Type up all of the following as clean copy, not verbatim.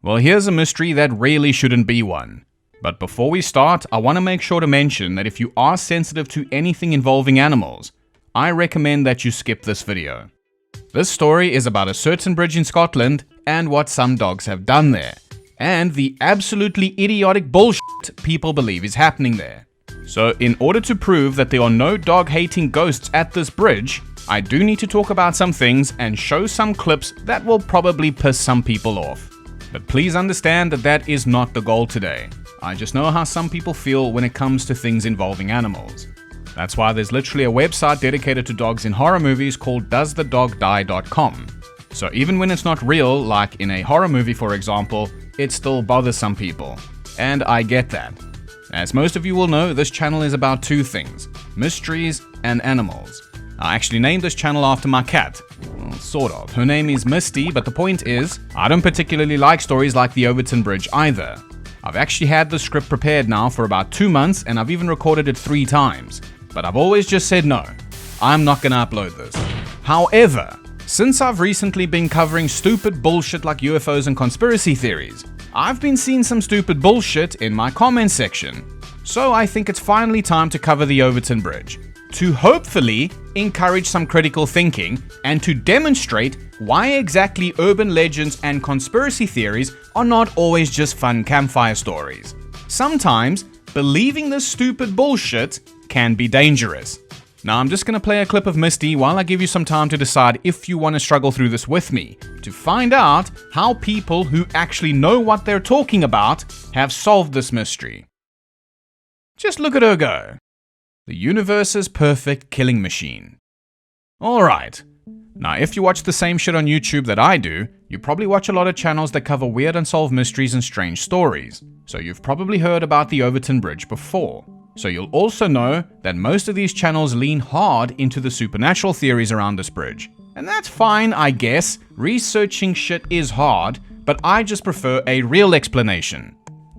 Well, here's a mystery that really shouldn't be one. But before we start, I want to make sure to mention that if you are sensitive to anything involving animals, I recommend that you skip this video. This story is about a certain bridge in Scotland and what some dogs have done there, and the absolutely idiotic bullshit people believe is happening there. So in order to prove that there are no dog-hating ghosts at this bridge, I do need to talk about some things and show some clips that will probably piss some people off. But please understand that that is not the goal today. I just know how some people feel when it comes to things involving animals. That's why there's literally a website dedicated to dogs in horror movies called doesthedogdie.com. So even when it's not real, like in a horror movie for example, it still bothers some people. And I get that. As most of you will know, this channel is about two things: mysteries and animals. I actually named this channel after my cat. Well, sort of. Her name is Misty, but the point is, I don't particularly like stories like the Overtoun Bridge either. I've actually had the script prepared now for about 2 months, and I've even recorded it 3 times. But I've always just said no, I'm not gonna upload this. However, since I've recently been covering stupid bullshit like UFOs and conspiracy theories, I've been seeing some stupid bullshit in my comment section. So I think it's finally time to cover the Overtoun Bridge, to hopefully encourage some critical thinking and to demonstrate why exactly urban legends and conspiracy theories are not always just fun campfire stories. Sometimes believing this stupid bullshit can be dangerous. Now I'm just going to play a clip of Misty while I give you some time to decide if you want to struggle through this with me, to find out how people who actually know what they're talking about have solved this mystery. Just look at her go. The universe's perfect killing machine. Alright, now if you watch the same shit on YouTube that I do, you probably watch a lot of channels that cover weird unsolved mysteries and strange stories. So you've probably heard about the Overtoun Bridge before. So you'll also know that most of these channels lean hard into the supernatural theories around this bridge. And that's fine, I guess. Researching shit is hard, but I just prefer a real explanation.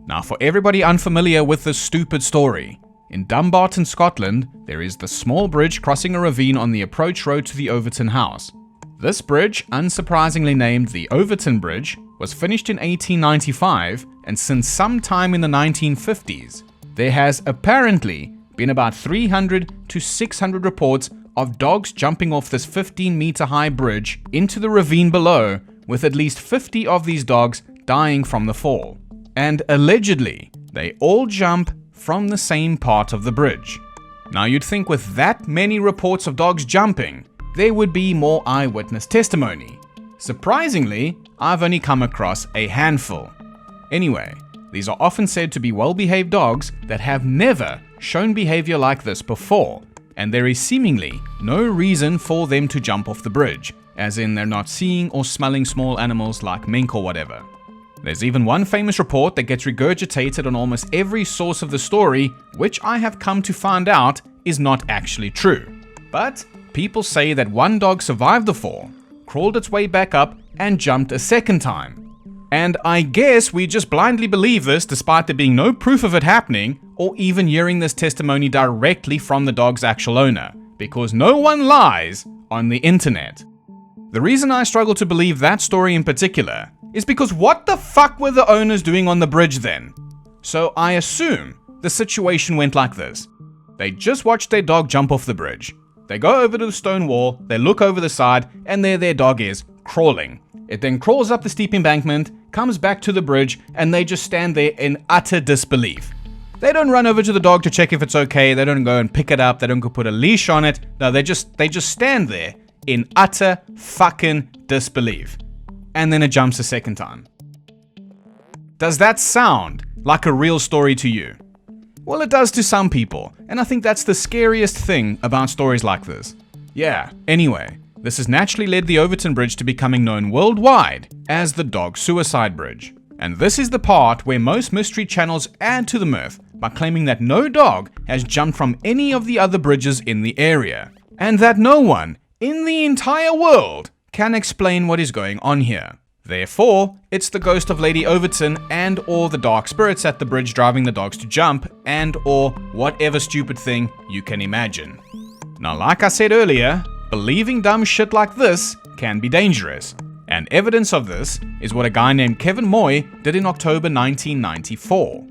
Now for everybody unfamiliar with this stupid story, in Dumbarton, Scotland, there is the small bridge crossing a ravine on the approach road to the Overtoun house. This bridge, unsurprisingly named the Overtoun Bridge, was finished in 1895, and since sometime in the 1950s, there has apparently been about 300 to 600 reports of dogs jumping off this 15-meter high bridge into the ravine below, with at least 50 of these dogs dying from the fall. And allegedly, they all jump from the same part of the bridge. Now you'd think with that many reports of dogs jumping, there would be more eyewitness testimony. Surprisingly, I've only come across a handful. Anyway, these are often said to be well-behaved dogs that have never shown behavior like this before, and there is seemingly no reason for them to jump off the bridge, as in they're not seeing or smelling small animals like mink or whatever. There's even one famous report that gets regurgitated on almost every source of the story, which I have come to find out is not actually true. But people say that one dog survived the fall, crawled its way back up, and jumped a second time. And I guess we just blindly believe this despite there being no proof of it happening, or even hearing this testimony directly from the dog's actual owner, because no one lies on the internet. The reason I struggle to believe that story in particular is because what the fuck were the owners doing on the bridge then? So I assume the situation went like this. They just watched their dog jump off the bridge. They go over to the stone wall, they look over the side, and there their dog is, crawling. It then crawls up the steep embankment, comes back to the bridge, and they just stand there in utter disbelief. They don't run over to the dog to check if it's okay, they don't go and pick it up, they don't go put a leash on it. No, they just stand there in utter fucking disbelief. And then it jumps a second time. Does that sound like a real story to you? Well, it does to some people, and I think that's the scariest thing about stories like this. Yeah, anyway, this has naturally led the Overtoun Bridge to becoming known worldwide as the Dog Suicide Bridge. And this is the part where most mystery channels add to the myth by claiming that no dog has jumped from any of the other bridges in the area, and that no one in the entire world can explain what is going on here. Therefore, it's the ghost of Lady Overtoun and or the dark spirits at the bridge driving the dogs to jump and or whatever stupid thing you can imagine. Now, like I said earlier, believing dumb shit like this can be dangerous. And evidence of this is what a guy named Kevin Moy did in October 1994.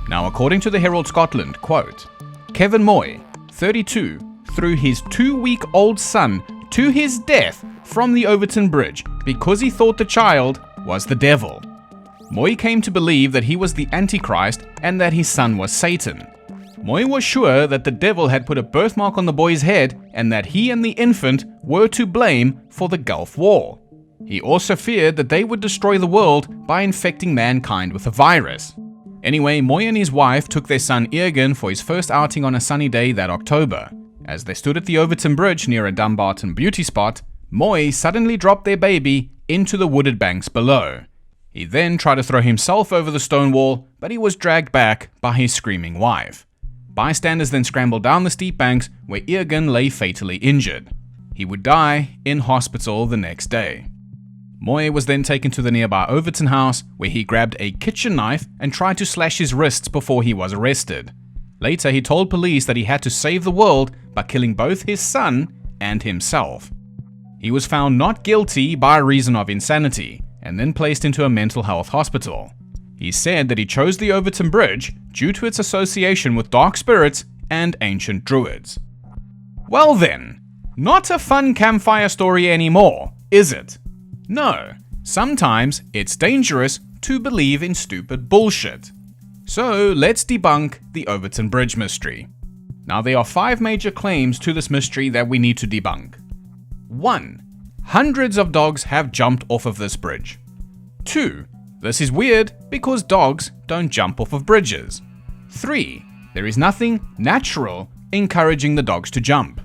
Now, according to the Herald Scotland, quote, Kevin Moy, 32, threw his 2-week-old son to his death from the Overtoun Bridge because he thought the child was the devil. Moy came to believe that he was the Antichrist and that his son was Satan. Moy was sure that the devil had put a birthmark on the boy's head and that he and the infant were to blame for the Gulf War. He also feared that they would destroy the world by infecting mankind with a virus. Anyway, Moy and his wife took their son Egan for his first outing on a sunny day that October. As they stood at the Overtoun Bridge near a Dumbarton beauty spot, Moy suddenly dropped their baby into the wooded banks below. He then tried to throw himself over the stone wall, but he was dragged back by his screaming wife. Bystanders then scrambled down the steep banks where Egan lay fatally injured. He would die in hospital the next day. Moy was then taken to the nearby Overtoun house where he grabbed a kitchen knife and tried to slash his wrists before he was arrested. Later, he told police that he had to save the world by killing both his son and himself. He was found not guilty by reason of insanity and then placed into a mental health hospital. He said that he chose the Overtoun Bridge due to its association with dark spirits and ancient druids. Well then, not a fun campfire story anymore, is it? No, sometimes it's dangerous to believe in stupid bullshit. So let's debunk the Overtoun Bridge mystery. Now there are 5 major claims to this mystery that we need to debunk. 1. Hundreds of dogs have jumped off of this bridge. 2. This is weird because dogs don't jump off of bridges. 3. There is nothing natural encouraging the dogs to jump.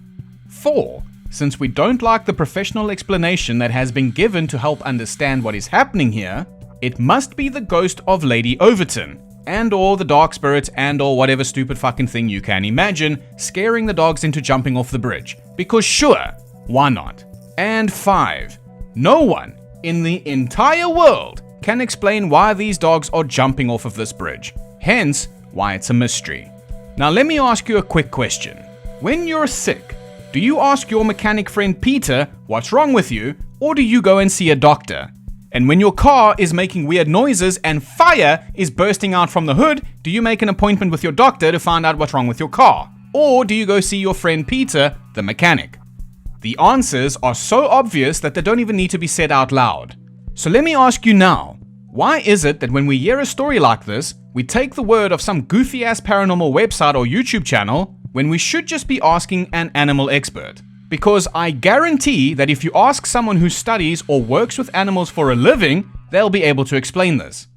4. Since we don't like the professional explanation that has been given to help understand what is happening here, it must be the ghost of Lady Overtoun, and or the dark spirits and or whatever stupid fucking thing you can imagine scaring the dogs into jumping off the bridge. Because sure, why not? And 5. No one in the entire world can explain why these dogs are jumping off of this bridge. Hence, why it's a mystery. Now let me ask you a quick question. When you're sick, do you ask your mechanic friend Peter what's wrong with you, or do you go and see a doctor? And when your car is making weird noises and fire is bursting out from the hood, do you make an appointment with your doctor to find out what's wrong with your car? Or do you go see your friend Peter, the mechanic? The answers are so obvious that they don't even need to be said out loud. So let me ask you now, why is it that when we hear a story like this, we take the word of some goofy-ass paranormal website or YouTube channel when we should just be asking an animal expert? Because I guarantee that if you ask someone who studies or works with animals for a living, they'll be able to explain this.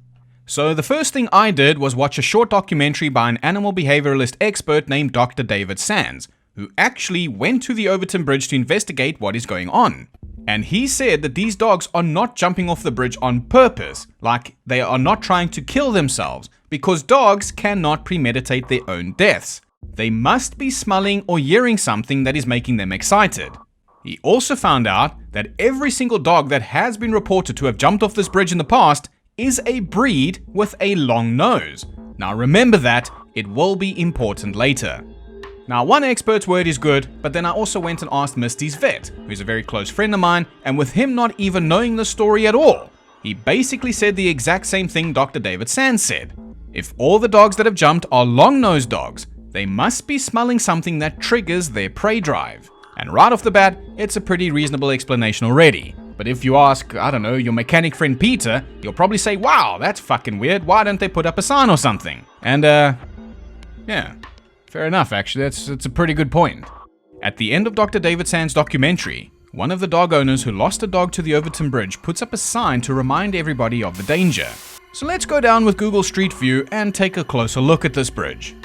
So the first thing I did was watch a short documentary by an animal behavioralist expert named Dr. David Sands, who actually went to the Overtoun Bridge to investigate what is going on. And he said that these dogs are not jumping off the bridge on purpose, like they are not trying to kill themselves, because dogs cannot premeditate their own deaths. They must be smelling or hearing something that is making them excited. He also found out that every single dog that has been reported to have jumped off this bridge in the past is a breed with a long nose. Now remember that, it will be important later. Now one expert's word is good, but then I also went and asked Misty's vet, who's a very close friend of mine, and with him not even knowing the story at all, he basically said the exact same thing Dr. David Sands said. If all the dogs that have jumped are long-nosed dogs, they must be smelling something that triggers their prey drive. And right off the bat, it's a pretty reasonable explanation already. But if you ask, I don't know, your mechanic friend Peter, he'll probably say, wow, that's fucking weird, why don't they put up a sign or something? And yeah, fair enough actually, that's a pretty good point. At the end of Dr. David Sands' documentary, one of the dog owners who lost a dog to the Overtoun Bridge puts up a sign to remind everybody of the danger. So let's go down with Google Street View and take a closer look at this bridge.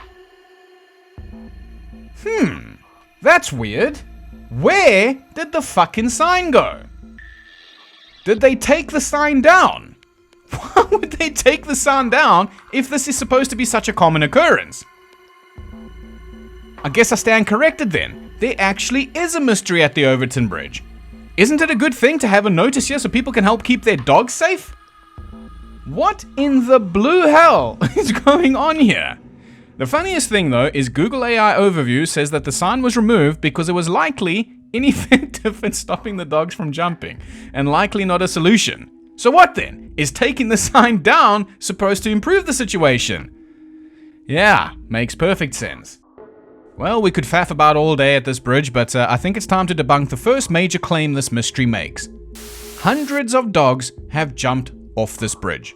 That's weird. Where did the fucking sign go? Did they take the sign down? Why would they take the sign down if this is supposed to be such a common occurrence? I guess I stand corrected then. There actually is a mystery at the Overtoun Bridge. Isn't it a good thing to have a notice here so people can help keep their dogs safe? What in the blue hell is going on here? The funniest thing though is Google AI Overview says that the sign was removed because it was likely ineffective in stopping the dogs from jumping, and likely not a solution. So what then? Is taking the sign down supposed to improve the situation? Yeah, makes perfect sense. Well, we could faff about all day at this bridge, but I think it's time to debunk the first major claim this mystery makes. Hundreds of dogs have jumped off this bridge.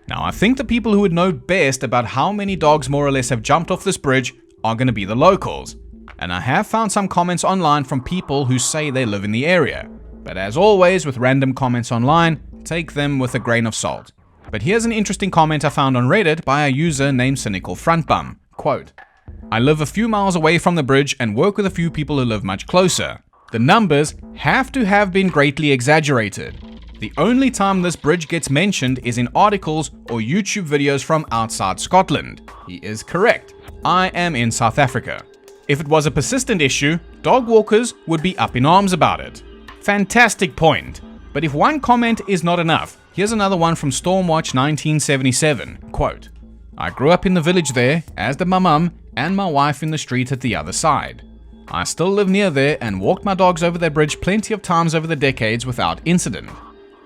Now, I think the people who would know best about how many dogs more or less have jumped off this bridge are going to be the locals. And I have found some comments online from people who say they live in the area. But as always with random comments online, take them with a grain of salt. But here's an interesting comment I found on Reddit by a user named Cynical Frontbum. Quote, I live a few miles away from the bridge and work with a few people who live much closer. The numbers have to have been greatly exaggerated. The only time this bridge gets mentioned is in articles or YouTube videos from outside Scotland. He is correct. I am in South Africa. If it was a persistent issue, dog walkers would be up in arms about it. Fantastic point. But if one comment is not enough, here's another one from Stormwatch 1977. Quote, I grew up in the village there, as did my mum and my wife in the street at the other side. I still live near there and walked my dogs over that bridge plenty of times over the decades without incident.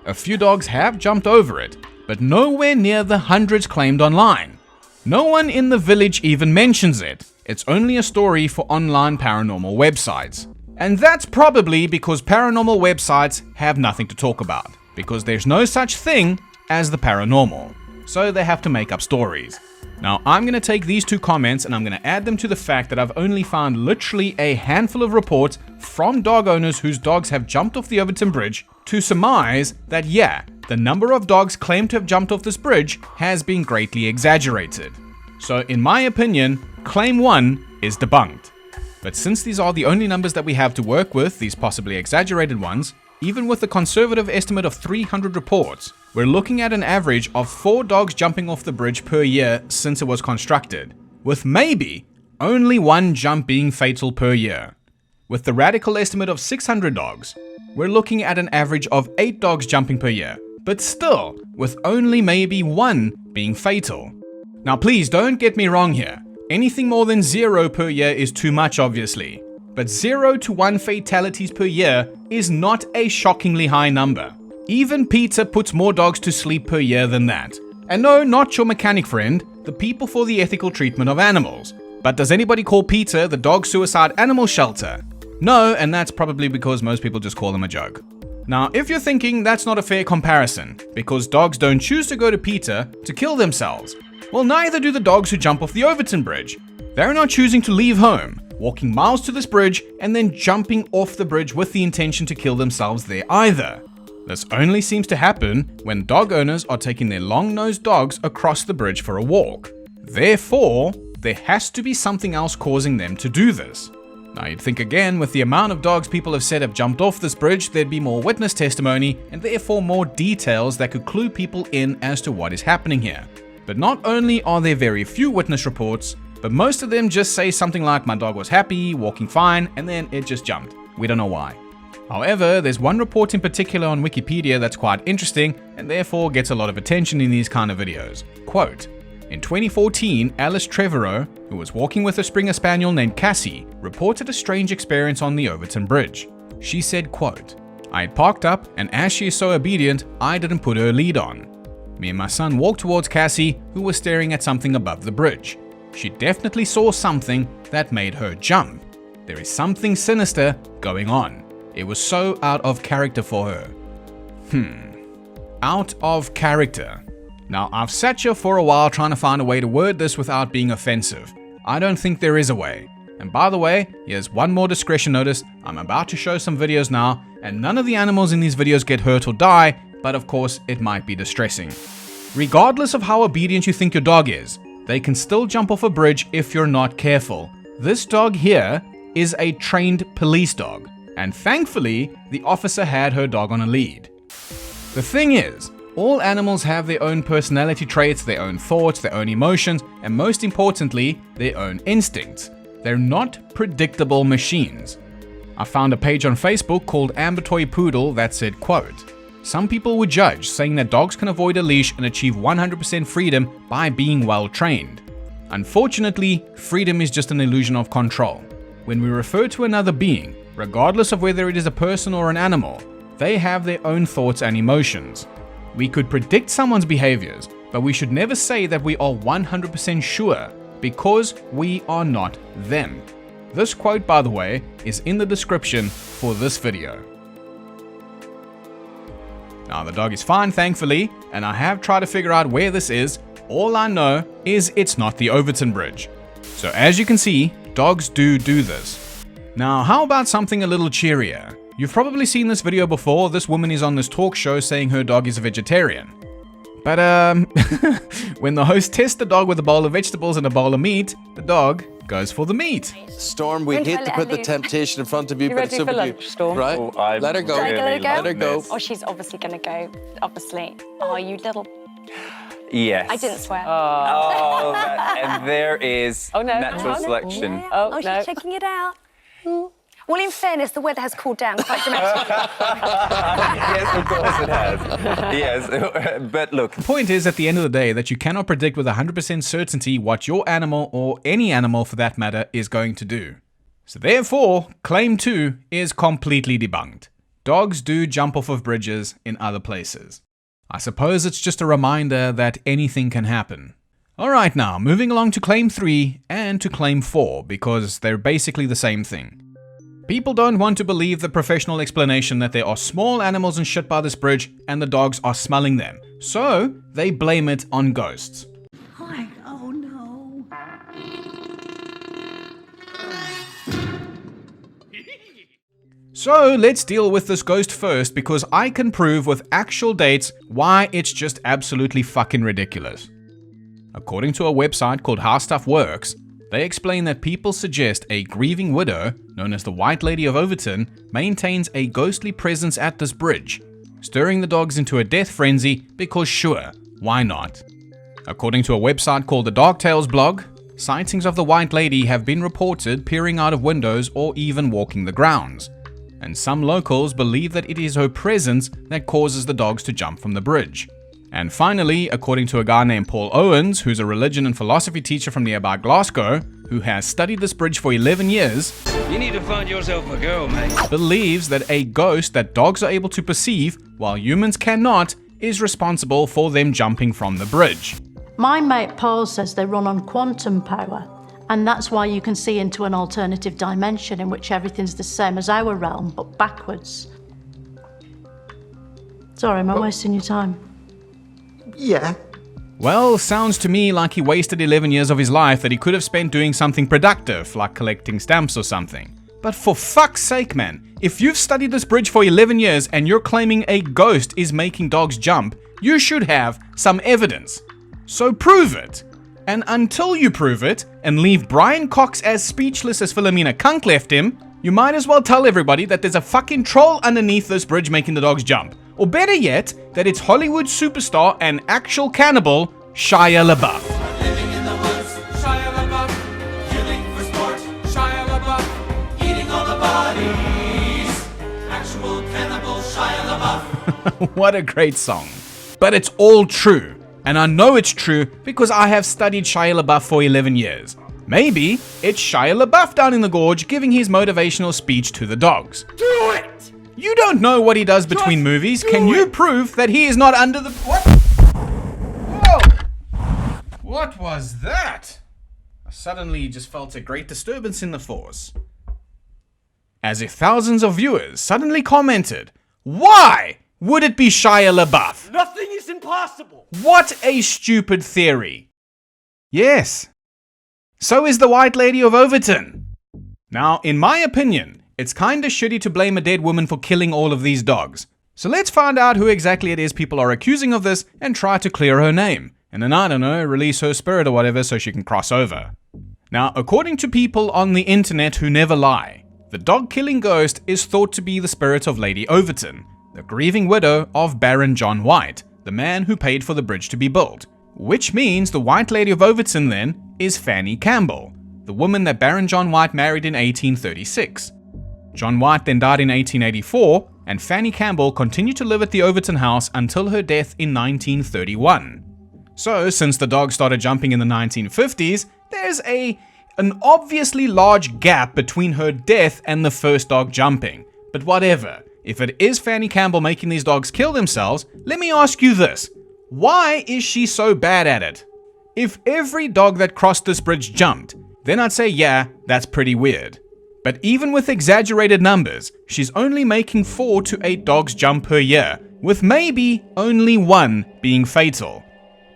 A few dogs have jumped over it, but nowhere near the hundreds claimed online. No one in the village even mentions it. It's only a story for online paranormal websites. And that's probably because paranormal websites have nothing to talk about, because there's no such thing as the paranormal. So they have to make up stories. Now, I'm going to take these two comments and I'm going to add them to the fact that I've only found literally a handful of reports from dog owners whose dogs have jumped off the Overtoun Bridge to surmise that, yeah, the number of dogs claimed to have jumped off this bridge has been greatly exaggerated. So, in my opinion, claim 1 is debunked. But since these are the only numbers that we have to work with, these possibly exaggerated ones, even with a conservative estimate of 300 reports, we're looking at an average of 4 dogs jumping off the bridge per year since it was constructed, with maybe only 1 jump being fatal per year. With the radical estimate of 600 dogs, we're looking at an average of 8 dogs jumping per year, but still with only maybe 1 being fatal. Now please don't get me wrong here, anything more than 0 per year is too much obviously, but 0 to 1 fatalities per year is not a shockingly high number. Even PETA puts more dogs to sleep per year than that. And no, not your mechanic friend, the people for the ethical treatment of animals. But does anybody call PETA the dog suicide animal shelter? No, and that's probably because most people just call them a joke. Now, if you're thinking that's not a fair comparison, because dogs don't choose to go to PETA to kill themselves, well, neither do the dogs who jump off the Overtoun Bridge. They're not choosing to leave home, walking miles to this bridge, and then jumping off the bridge with the intention to kill themselves there either. This only seems to happen when dog owners are taking their long-nosed dogs across the bridge for a walk. Therefore, there has to be something else causing them to do this. Now you'd think again, with the amount of dogs people have said have jumped off this bridge, there'd be more witness testimony and therefore more details that could clue people in as to what is happening here. But not only are there very few witness reports, but most of them just say something like, my dog was happy, walking fine, and then it just jumped. We don't know why. However, there's one report in particular on Wikipedia that's quite interesting and therefore gets a lot of attention in these kind of videos. Quote, in 2014, Alice Trevorrow, who was walking with a Springer Spaniel named Cassie, reported a strange experience on the Overtoun Bridge. She said, quote, I had parked up and as she is so obedient, I didn't put her lead on. Me and my son walked towards Cassie, who was staring at something above the bridge. She definitely saw something that made her jump. There is something sinister going on. It was so out of character for her. Out of character. Now, I've sat here for a while trying to find a way to word this without being offensive. I don't think there is a way. And by the way, here's one more discretion notice. I'm about to show some videos now, and none of the animals in these videos get hurt or die, but of course, it might be distressing. Regardless of how obedient you think your dog is, they can still jump off a bridge if you're not careful. This dog here is a trained police dog. And thankfully, the officer had her dog on a lead. The thing is, all animals have their own personality traits, their own thoughts, their own emotions, and most importantly, their own instincts. They're not predictable machines. I found a page on Facebook called Amber Toy Poodle that said, quote, some people would judge, saying that dogs can avoid a leash and achieve 100% freedom by being well trained. Unfortunately, freedom is just an illusion of control. When we refer to another being, Regardless of whether it is a person or an animal, they have their own thoughts and emotions. We could predict someone's behaviors, but we should never say that we are 100% sure, because we are not them. This quote, by the way, is in the description for this video. Now, the dog is fine, thankfully, and I have tried to figure out where this is. All I know is it's not the Overtoun Bridge. So as you can see, dogs do this. Now, how about something a little cheerier? You've probably seen this video before. This woman is on this talk show saying her dog is a vegetarian. But when the host tests the dog with a bowl of vegetables and a bowl of meat, the dog goes for the meat. Storm, we hate to put the temptation in front of you, but it's ready for lunch, Storm? Right? Oh, Let her go. Let her go? Oh, she's obviously going to go. Obviously. Oh, you little... yes. I didn't swear. Oh, and there is Oh, no. natural selection. Yeah. Oh, no. she's checking it out. Well, in fairness, the weather has cooled down quite dramatically. Yes, of course it has. Yes, but look. The point is, at the end of the day, that you cannot predict with 100% certainty what your animal, or any animal for that matter, is going to do. So therefore, claim 2 is completely debunked. Dogs do jump off of bridges in other places. I suppose it's just a reminder that anything can happen. Alright, now, moving along to claim 3 and to claim 4, because they're basically the same thing. People don't want to believe the professional explanation that there are small animals and shit by this bridge and the dogs are smelling them, so they blame it on ghosts. Oh no. So let's deal with this ghost first, because I can prove with actual dates why it's just absolutely fucking ridiculous. According to a website called How Stuff Works, they explain that people suggest a grieving widow, known as the White Lady of Overtoun, maintains a ghostly presence at this bridge, stirring the dogs into a death frenzy because sure, why not? According to a website called the Dark Tales blog, sightings of the White Lady have been reported peering out of windows or even walking the grounds, and some locals believe that it is her presence that causes the dogs to jump from the bridge. And finally, according to a guy named Paul Owens, who's a religion and philosophy teacher from nearby Glasgow, who has studied this bridge for 11 years, You need to find yourself a girl, mate. believes that a ghost that dogs are able to perceive while humans cannot is responsible for them jumping from the bridge. My mate Paul says they run on quantum power, and that's why you can see into an alternative dimension in which everything's the same as our realm, but backwards. Sorry, am I wasting your time? Yeah. Well, sounds to me like he wasted 11 years of his life that he could have spent doing something productive, like collecting stamps or something. But for fuck's sake, man, if you've studied this bridge for 11 years and you're claiming a ghost is making dogs jump, you should have some evidence. So prove it. And until you prove it, and leave Brian Cox as speechless as Philomena Kunk left him, you might as well tell everybody that there's a fucking troll underneath this bridge making the dogs jump. Or better yet, that it's Hollywood superstar and actual cannibal, Shia LaBeouf. Living in the woods, Shia LaBeouf. Killing for sport, Shia LaBeouf. Eating all the bodies, actual cannibal Shia LaBeouf. What a great song. But it's all true. And I know it's true because I have studied Shia LaBeouf for 11 years. Maybe it's Shia LaBeouf down in the gorge giving his motivational speech to the dogs. Do it! You don't know what he does between movies. Can you prove that he is not under the... What? Whoa! What was that? I suddenly just felt a great disturbance in the force. As if thousands of viewers suddenly commented, why would it be Shia LaBeouf? Nothing is impossible! What a stupid theory. Yes. So is the White Lady of Overtoun. Now, in my opinion, it's kinda shitty to blame a dead woman for killing all of these dogs. So let's find out who exactly it is people are accusing of this and try to clear her name. And then, I don't know, release her spirit or whatever so she can cross over. Now, according to people on the internet who never lie, the dog-killing ghost is thought to be the spirit of Lady Overtoun, the grieving widow of Baron John White, the man who paid for the bridge to be built. Which means the White Lady of Overtoun then is Fanny Campbell, the woman that Baron John White married in 1836. John White then died in 1884, and Fanny Campbell continued to live at the Overtoun house until her death in 1931. So, since the dog started jumping in the 1950s, there's a An obviously large gap between her death and the first dog jumping. But whatever, if it is Fanny Campbell making these dogs kill themselves, let me ask you this. Why is she so bad at it? If every dog that crossed this bridge jumped, then I'd say yeah, that's pretty weird. But even with exaggerated numbers, she's only making 4 to 8 dogs jump per year, with maybe only 1 being fatal.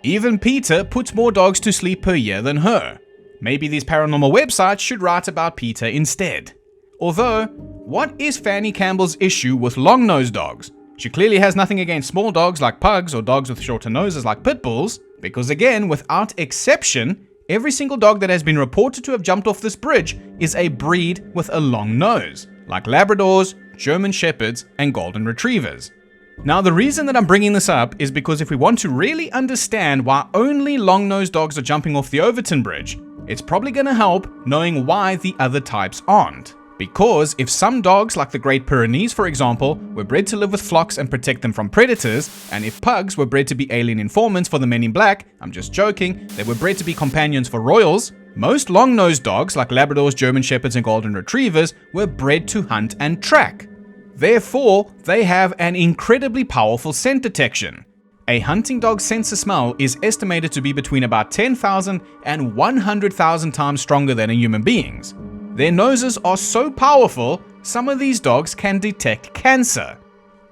Even Peter puts more dogs to sleep per year than her. Maybe these paranormal websites should write about Peter instead. Although, what is Fanny Campbell's issue with long-nosed dogs? She clearly has nothing against small dogs like pugs or dogs with shorter noses like pit bulls, because again, without exception, every single dog that has been reported to have jumped off this bridge is a breed with a long nose, like Labradors, German Shepherds, and Golden Retrievers. Now, the reason that I'm bringing this up is because if we want to really understand why only long-nosed dogs are jumping off the Overtoun Bridge, it's probably going to help knowing why the other types aren't. Because if some dogs, like the Great Pyrenees for example, were bred to live with flocks and protect them from predators, and if pugs were bred to be alien informants for the Men in Black, I'm just joking, they were bred to be companions for royals, most long-nosed dogs like Labradors, German Shepherds, and Golden Retrievers were bred to hunt and track. Therefore, they have an incredibly powerful scent detection. A hunting dog's sense of smell is estimated to be between about 10,000 and 100,000 times stronger than a human being's. Their noses are so powerful, some of these dogs can detect cancer.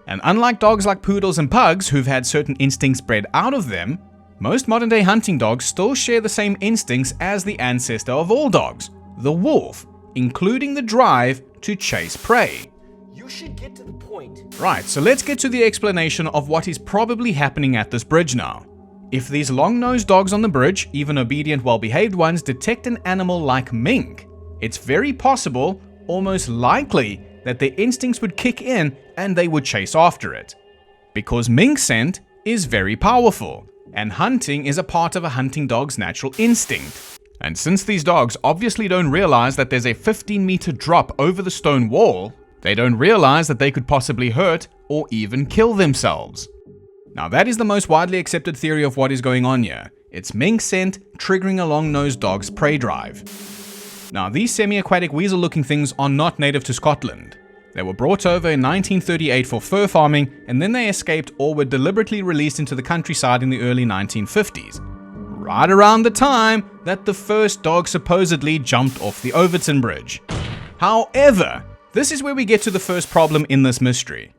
And unlike dogs like poodles and pugs who've had certain instincts bred out of them, most modern-day hunting dogs still share the same instincts as the ancestor of all dogs, the wolf, including the drive to chase prey. You should get to the point. Right, so let's get to the explanation of what is probably happening at this bridge now. If these long-nosed dogs on the bridge, even obedient, well-behaved ones, detect an animal like Mink, it's very possible, almost likely, that their instincts would kick in and they would chase after it. Because Mink scent is very powerful, and hunting is a part of a hunting dog's natural instinct. And since these dogs obviously don't realize that there's a 15-meter drop over the stone wall, they don't realize that they could possibly hurt or even kill themselves. Now that is the most widely accepted theory of what is going on here. It's Mink scent triggering a long-nosed dog's prey drive. Now, these semi-aquatic weasel-looking things are not native to Scotland. They were brought over in 1938 for fur farming, and then they escaped or were deliberately released into the countryside in the early 1950s, right around the time that the first dog supposedly jumped off the Overtoun Bridge. However, this is where we get to the first problem in this mystery.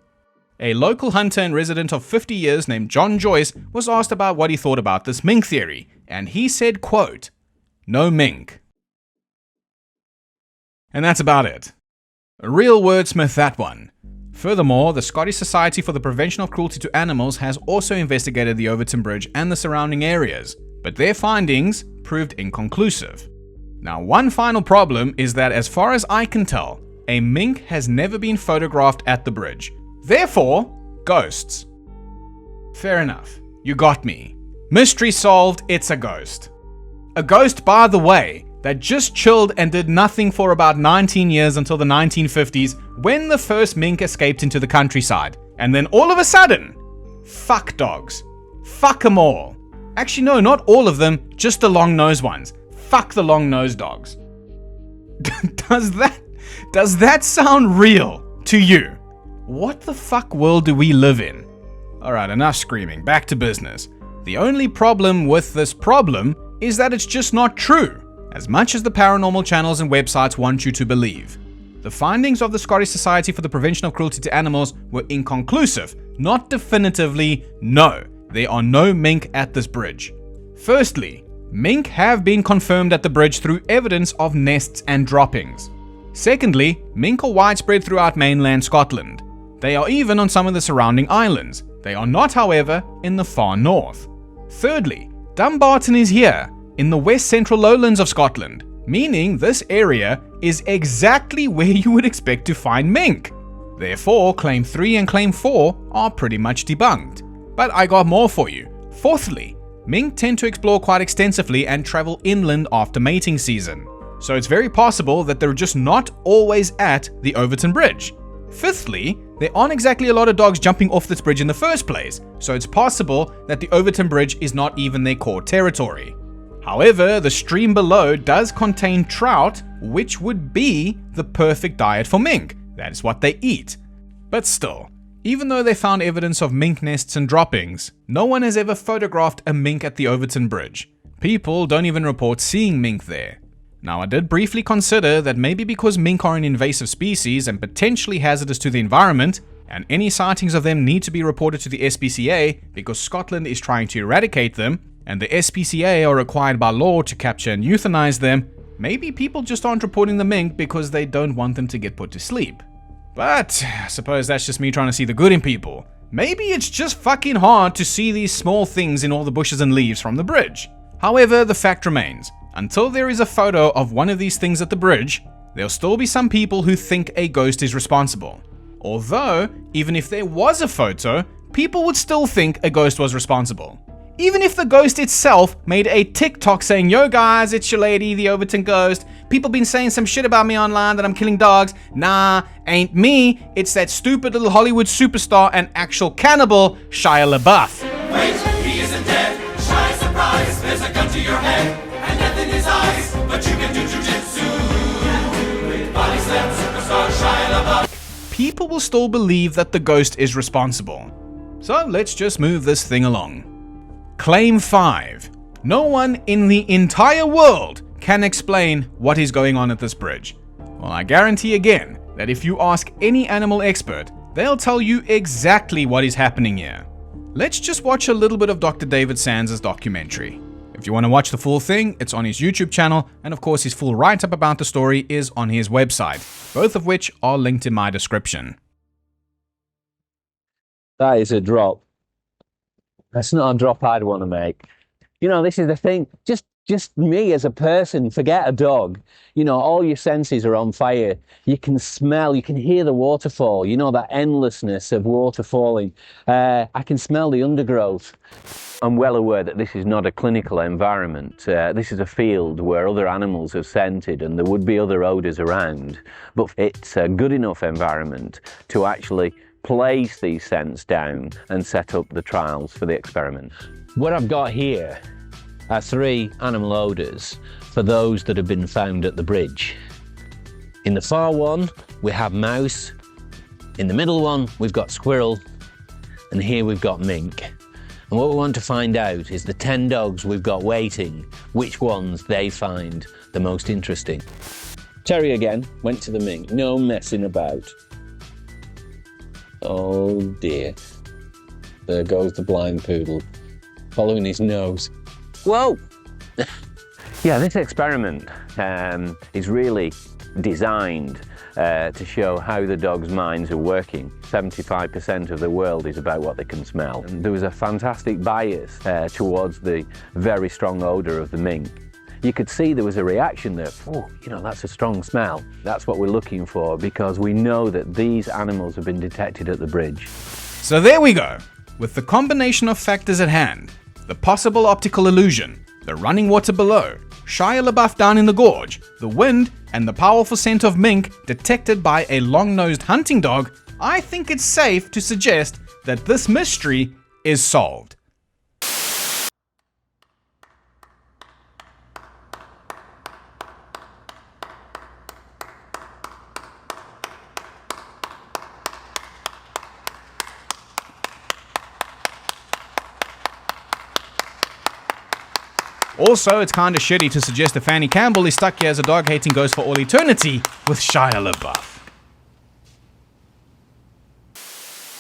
A local hunter and resident of 50 years named John Joyce was asked about what he thought about this mink theory, and he said, quote, "No mink." And that's about it. A real wordsmith, that one. Furthermore, the Scottish Society for the Prevention of Cruelty to Animals has also investigated the Overtoun Bridge and the surrounding areas, but their findings proved inconclusive. Now, one final problem is that as far as I can tell, a mink has never been photographed at the bridge. Therefore, ghosts. Fair enough. You got me. Mystery solved, it's a ghost. A ghost, by the way, that just chilled and did nothing for about 19 years until the 1950s when the first mink escaped into the countryside. And then all of a sudden, fuck dogs. Fuck them all. Actually, no, not all of them, just the long-nosed ones. Fuck the long-nosed dogs. Does that sound real to you? What the fuck world do we live in? Alright, enough screaming, back to business. The only problem with this problem is that it's just not true, as much as the paranormal channels and websites want you to believe. The findings of the Scottish Society for the Prevention of Cruelty to Animals were inconclusive, not definitively, no, there are no mink at this bridge. Firstly, mink have been confirmed at the bridge through evidence of nests and droppings. Secondly, mink are widespread throughout mainland Scotland. They are even on some of the surrounding islands. They are not, however, in the far north. Thirdly, Dumbarton is here, in the west central lowlands of Scotland, meaning this area is exactly where you would expect to find mink. Therefore, Claim 3 and Claim 4 are pretty much debunked. But I got more for you. Fourthly, mink tend to explore quite extensively and travel inland after mating season. So it's very possible that they're just not always at the Overtoun Bridge. Fifthly, there aren't exactly a lot of dogs jumping off this bridge in the first place, so it's possible that the Overtoun Bridge is not even their core territory. However, the stream below does contain trout, which would be the perfect diet for mink. That is what they eat. But still, even though they found evidence of mink nests and droppings, no one has ever photographed a mink at the Overtoun Bridge. People don't even report seeing mink there. Now, I did briefly consider that maybe because mink are an invasive species and potentially hazardous to the environment, and any sightings of them need to be reported to the SPCA because Scotland is trying to eradicate them, and the SPCA are required by law to capture and euthanize them, maybe people just aren't reporting the mink because they don't want them to get put to sleep. But I suppose that's just me trying to see the good in people. Maybe it's just fucking hard to see these small things in all the bushes and leaves from the bridge. However, the fact remains, until there is a photo of one of these things at the bridge, there'll still be some people who think a ghost is responsible. Although, even if there was a photo, people would still think a ghost was responsible. Even if the ghost itself made a TikTok saying, "Yo guys, it's your lady, the Overtoun ghost. People been saying some shit about me online that I'm killing dogs. Nah, ain't me. It's that stupid little Hollywood superstar and actual cannibal, Shia LaBeouf." Wait, he isn't dead. Shy surprise, there's a gun to your head and death in his eyes, but you can do jujitsu. Body slam superstar Shia LaBeouf. People will still believe that the ghost is responsible. So let's just move this thing along. Claim 5. No one in the entire world can explain what is going on at this bridge. Well, I guarantee again that if you ask any animal expert, they'll tell you exactly what is happening here. Let's just watch a little bit of Dr. David Sands' documentary. If you want to watch the full thing, it's on his YouTube channel, and of course his full write-up about the story is on his website, both of which are linked in my description. That is a drop. That's not a drop I'd want to make. You know, this is the thing. Just me as a person, forget a dog. You know, all your senses are on fire. You can smell, you can hear the waterfall. You know, that endlessness of water falling. I can smell the undergrowth. I'm well aware that this is not a clinical environment. This is a field where other animals have scented and there would be other odours around. But it's a good enough environment to actually place these scents down and set up the trials for the experiment. What I've got here are 3 animal odours for those that have been found at the bridge. In the far one, we have mouse. In the middle one, we've got squirrel. And here we've got mink. And what we want to find out is the 10 dogs we've got waiting, which ones they find the most interesting. Terry again, went to the mink, no messing about. Oh dear, there goes the blind poodle, following his nose. Whoa! Yeah, this experiment is really designed to show how the dogs' minds are working. 75% of the world is about what they can smell. And there was a fantastic bias towards the very strong odour of the mink. You could see there was a reaction there. Oh, you know, that's a strong smell. That's what we're looking for because we know that these animals have been detected at the bridge. So there we go. With the combination of factors at hand, the possible optical illusion, the running water below, Shia LaBeouf down in the gorge, the wind, and the powerful scent of mink detected by a long-nosed hunting dog, I think it's safe to suggest that this mystery is solved. Also, it's kinda shitty to suggest that Fanny Campbell is stuck here as a dog-hating ghost for all eternity with Shia LaBeouf.